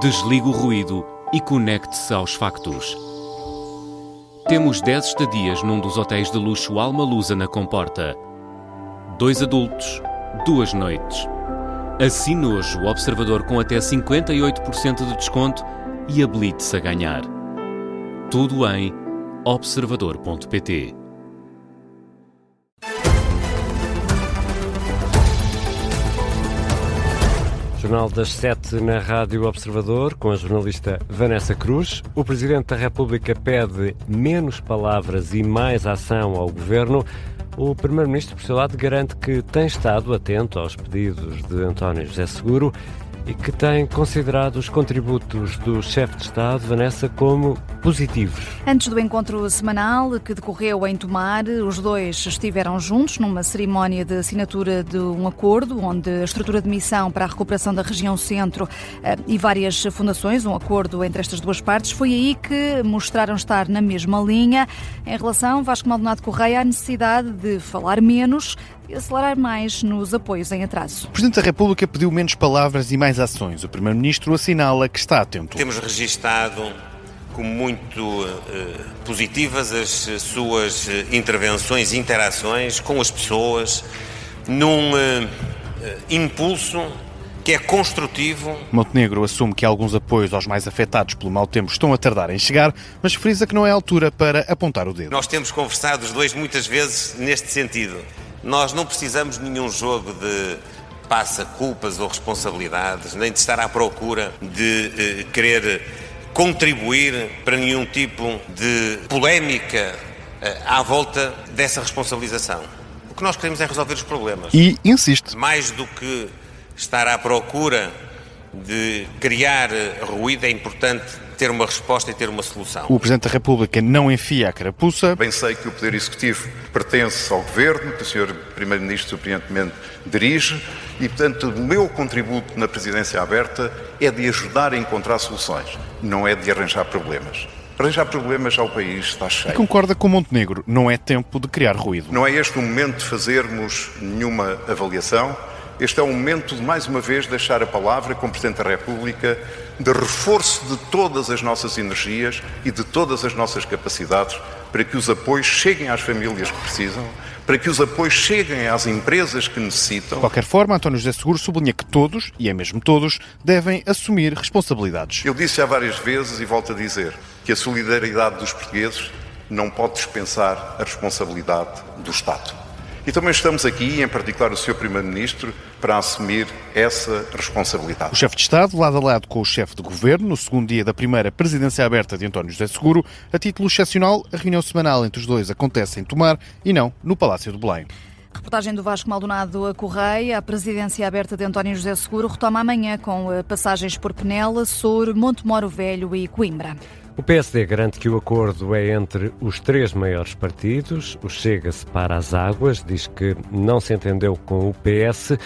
Desligue o ruído e conecte-se aos factos. Temos 10 estadias num dos hotéis de luxo Alma Lusa na Comporta. 2 adultos, 2 noites. Assine hoje o Observador com até 58% de desconto e habilite-se a ganhar. Tudo em observador.pt. Jornal das 7 na Rádio Observador, com a jornalista Vanessa Cruz. O Presidente da República pede menos palavras e mais ação ao Governo. O Primeiro-Ministro, por seu lado, garante que tem estado atento aos pedidos de António José Seguro e que tem considerado os contributos do chefe de Estado, Vanessa, como positivos. Antes do encontro semanal que decorreu em Tomar, os dois estiveram juntos numa cerimónia de assinatura de um acordo, onde a estrutura de missão para a recuperação da região centro e várias fundações, um acordo entre estas duas partes, foi aí que mostraram estar na mesma linha. Em relação, Vasco Maldonado Correia, à necessidade de falar menos e acelerar mais nos apoios em atraso. O Presidente da República pediu menos palavras e mais ações. O Primeiro-Ministro assinala que está atento. Temos registado como muito positivas as suas intervenções e interações com as pessoas num impulso que é construtivo. Montenegro assume que alguns apoios aos mais afetados pelo mau tempo estão a tardar em chegar, mas frisa que não é a altura para apontar o dedo. Nós temos conversado os dois muitas vezes neste sentido. Nós não precisamos de nenhum jogo de passa-culpas ou responsabilidades, nem de estar à procura de querer contribuir para nenhum tipo de polémica à volta dessa responsabilização. O que nós queremos é resolver os problemas. E insiste. Mais do que estar à procura de criar ruído, é importante ter uma resposta e ter uma solução. O Presidente da República não enfia a carapuça. Bem sei que o Poder Executivo pertence ao Governo, que o Sr. Primeiro-Ministro suprimentemente dirige, e, portanto, o meu contributo na Presidência Aberta é de ajudar a encontrar soluções, não é de arranjar problemas. Arranjar problemas ao país está cheio. E concorda com Montenegro, não é tempo de criar ruído. Não é este o momento de fazermos nenhuma avaliação. Este é o momento de, mais uma vez, deixar a palavra com o Presidente da República de reforço de todas as nossas energias e de todas as nossas capacidades para que os apoios cheguem às famílias que precisam, para que os apoios cheguem às empresas que necessitam. De qualquer forma, António José Seguro sublinha que todos, e é mesmo todos, devem assumir responsabilidades. Eu disse já várias vezes e volto a dizer que a solidariedade dos portugueses não pode dispensar a responsabilidade do Estado. E também estamos aqui, em particular o Sr. Primeiro-Ministro, para assumir essa responsabilidade. O chefe de Estado, lado a lado com o chefe de Governo, no segundo dia da primeira presidência aberta de António José Seguro, a título excepcional, a reunião semanal entre os dois acontece em Tomar e não no Palácio de Belém. Reportagem do Vasco Maldonado Correia. A presidência aberta de António José Seguro retoma amanhã com passagens por Penela, Souro, Montemoro Velho e Coimbra. O PSD garante que o acordo é entre os 3 maiores partidos. O Chega separa as águas, diz que não se entendeu com o PS,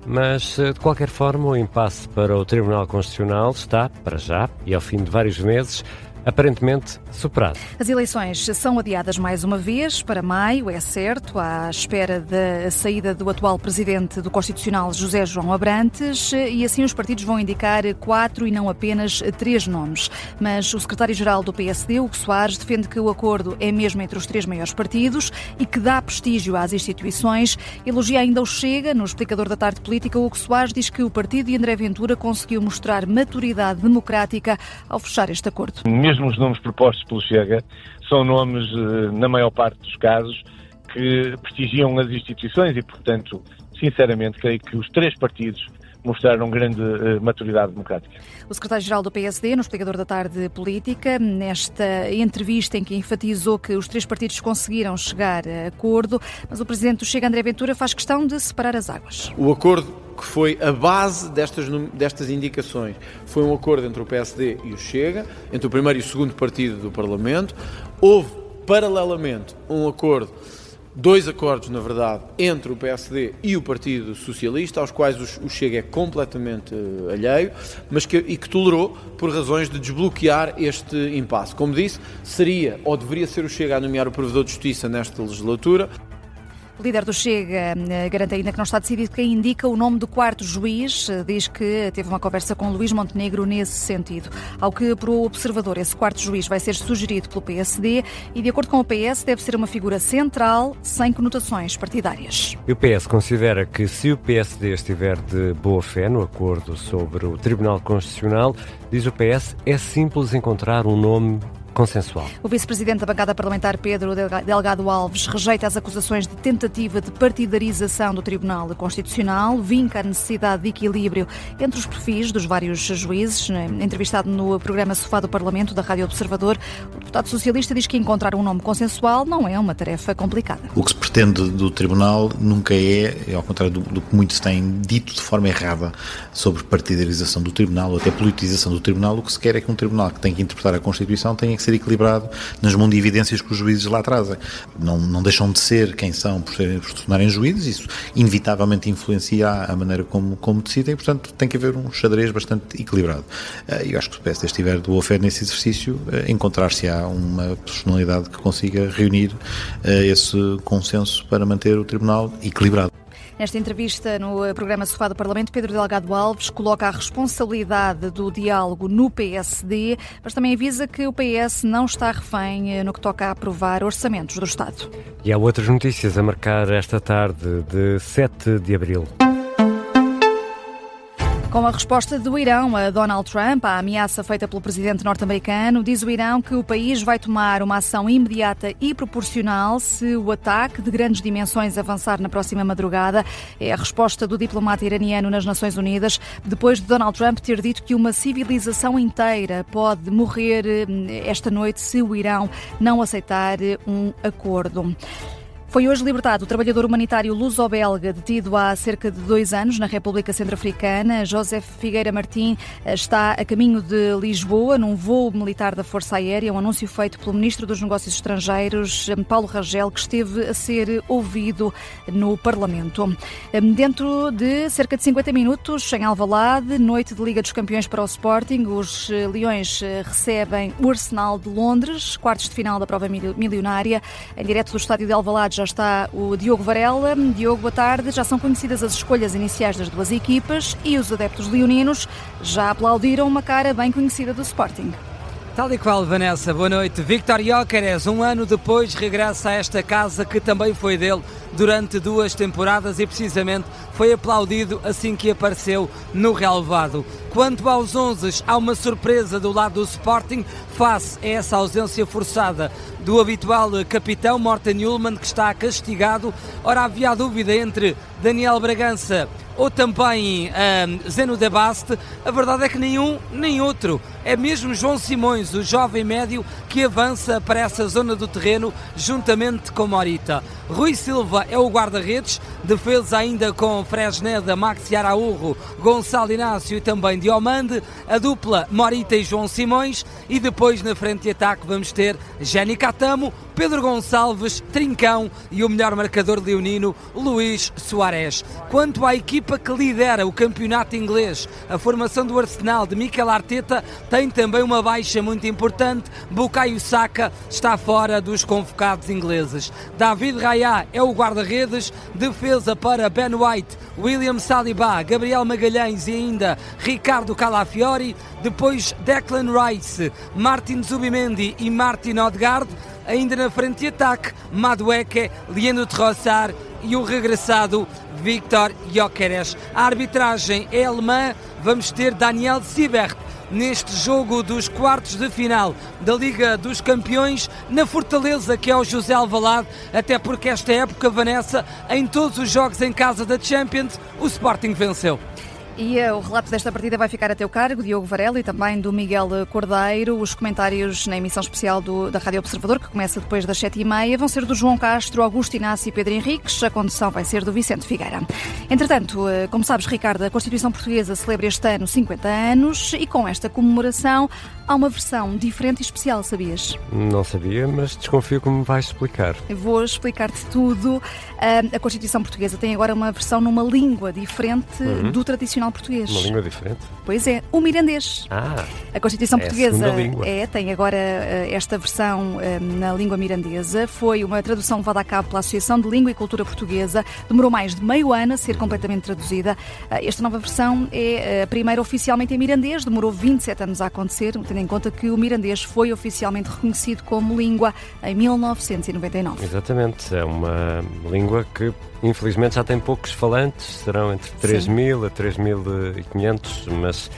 mas, de qualquer forma, o impasse para o Tribunal Constitucional está, para já, e ao fim de vários meses, aparentemente superado. As eleições são adiadas mais uma vez para maio, é certo, à espera da saída do atual presidente do Constitucional, José João Abrantes, e assim os partidos vão indicar 4 e não apenas 3 nomes. Mas o secretário-geral do PSD, Hugo Soares, defende que o acordo é mesmo entre os 3 maiores partidos e que dá prestígio às instituições. Elogia ainda o Chega. No explicador da tarde política, Hugo Soares diz que o partido de André Ventura conseguiu mostrar maturidade democrática ao fechar este acordo. Mesmo os nomes propostos pelo Chega são nomes, na maior parte dos casos, que prestigiam as instituições e, portanto, sinceramente, creio que os 3 partidos mostraram grande maturidade democrática. O secretário-geral do PSD, no explicador da tarde política, nesta entrevista em que enfatizou que os 3 partidos conseguiram chegar a acordo, mas o presidente do Chega, André Ventura, faz questão de separar as águas. O acordo que foi a base destas indicações foi um acordo entre o PSD e o Chega, entre o primeiro e o segundo partido do Parlamento. Houve, paralelamente, um acordo, 2 acordos, na verdade, entre o PSD e o Partido Socialista, aos quais o Chega é completamente alheio, mas que tolerou por razões de desbloquear este impasse. Como disse, seria ou deveria ser o Chega a nomear o Provedor de Justiça nesta legislatura. O líder do Chega garante ainda que não está decidido quem indica o nome do quarto juiz. Diz que teve uma conversa com Luís Montenegro nesse sentido. Ao que, para o Observador, esse quarto juiz vai ser sugerido pelo PSD e, de acordo com o PS, deve ser uma figura central, sem conotações partidárias. E o PS considera que, se o PSD estiver de boa fé no acordo sobre o Tribunal Constitucional, diz o PS, é simples encontrar um nome consensual. O vice-presidente da bancada parlamentar, Pedro Delgado Alves, rejeita as acusações de tentativa de partidarização do Tribunal Constitucional, vinca a necessidade de equilíbrio entre os perfis dos vários juízes. Entrevistado no programa Sofá do Parlamento da Rádio Observador, o deputado socialista diz que encontrar um nome consensual não é uma tarefa complicada. O que se pretende do Tribunal nunca ao contrário do que muitos têm dito de forma errada sobre partidarização do Tribunal ou até politização do Tribunal, o que se quer é que um Tribunal que tem que interpretar a Constituição tenha que ser equilibrado nas mundividências que os juízes lá trazem. Não deixam de ser quem são por se tornarem juízes, isso inevitavelmente influencia a maneira como decidem e, portanto, tem que haver um xadrez bastante equilibrado. Eu acho que se o PSD estiver de boa fé nesse exercício, encontrar-se-á uma personalidade que consiga reunir esse consenso para manter o Tribunal equilibrado. Nesta entrevista no programa Sofá do Parlamento, Pedro Delgado Alves coloca a responsabilidade do diálogo no PSD, mas também avisa que o PS não está refém no que toca a aprovar orçamentos do Estado. E há outras notícias a marcar esta tarde de 7 de abril. Com a resposta do Irão a Donald Trump à ameaça feita pelo presidente norte-americano, diz o Irão que o país vai tomar uma ação imediata e proporcional se o ataque de grandes dimensões avançar na próxima madrugada. É a resposta do diplomata iraniano nas Nações Unidas, depois de Donald Trump ter dito que uma civilização inteira pode morrer esta noite se o Irão não aceitar um acordo. Foi hoje libertado o trabalhador humanitário luso-belga detido há cerca de 2 anos na República Centro-Africana. José Figueira Martim está a caminho de Lisboa num voo militar da Força Aérea, um anúncio feito pelo Ministro dos Negócios Estrangeiros, Paulo Rangel, que esteve a ser ouvido no Parlamento. Dentro de cerca de 50 minutos, em Alvalade, noite de Liga dos Campeões para o Sporting, os Leões recebem o Arsenal de Londres, quartos de final da prova milionária. Em direto do estádio de Alvalade já está o Diogo Varela. Diogo, boa tarde. Já são conhecidas as escolhas iniciais das duas equipas e os adeptos leoninos já aplaudiram uma cara bem conhecida do Sporting. Tal e qual, Vanessa, boa noite. Víctor Gyökeres, um ano depois, regressa a esta casa que também foi dele durante 2 temporadas e precisamente foi aplaudido assim que apareceu no relevado. Quanto aos 11, há uma surpresa do lado do Sporting face a essa ausência forçada do habitual capitão Morten Hjulmand, que está castigado. Ora, havia a dúvida entre Daniel Bragança ou também Zeno de Baste. A verdade é que nenhum nem outro. É mesmo João Simões, o jovem médio, que avança para essa zona do terreno juntamente com Morita. Rui Silva é o guarda-redes, defesa ainda com Fresneda, Maxi Araújo, Gonçalo Inácio e também Diomande, a dupla Morita e João Simões, e depois na frente de ataque vamos ter Jenny Catamo, Pedro Gonçalves, Trincão e o melhor marcador leonino, Luís Soares. Quanto à equipa que lidera o campeonato inglês, a formação do Arsenal de Mikel Arteta tem também uma baixa muito importante. Bukayo Saka está fora dos convocados ingleses. David Raya é o guarda-redes, defesa para Ben White, William Saliba, Gabriel Magalhães e ainda Ricardo Calafiori. Depois Declan Rice, Martin Zubimendi e Martin Odegaard. Ainda na frente de ataque, Madueke, Leandro Trossard e o regressado Víctor Gyökeres. A arbitragem é alemã, vamos ter Daniel Siebert neste jogo dos quartos de final da Liga dos Campeões na Fortaleza, que é o José Alvalade, até porque esta época, Vanessa, em todos os jogos em casa da Champions, o Sporting venceu. E o relato desta partida vai ficar a teu cargo, Diogo Varela, e também do Miguel Cordeiro. Os comentários na emissão especial da Rádio Observador, que começa depois das 7h30, vão ser do João Castro, Augusto Inácio e Pedro Henriques. A condução vai ser do Vicente Figueira. Entretanto, como sabes, Ricardo, a Constituição Portuguesa celebra este ano 50 anos e com esta comemoração há uma versão diferente e especial, sabias? Não sabia, mas desconfio que me vais explicar. Eu vou explicar-te tudo. A Constituição Portuguesa tem agora uma versão numa língua diferente do tradicional Constitucional português. Uma língua diferente? Pois é, o mirandês. A Constituição portuguesa tem agora esta versão na língua mirandesa. Foi uma tradução levada a cabo pela Associação de Língua e Cultura Portuguesa. Demorou mais de meio ano a ser completamente traduzida. Esta nova versão é a primeira oficialmente em mirandês. Demorou 27 anos a acontecer, tendo em conta que o mirandês foi oficialmente reconhecido como língua em 1999. Exatamente. É uma língua que infelizmente já tem poucos falantes, serão entre 3.000 a 3.500, mas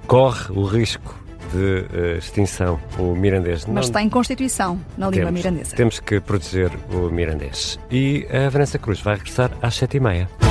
corre o risco de extinção o mirandês. Mas está em Constituição, na língua mirandesa. Temos que proteger o mirandês. E a Vanessa Cruz vai regressar às 7h30.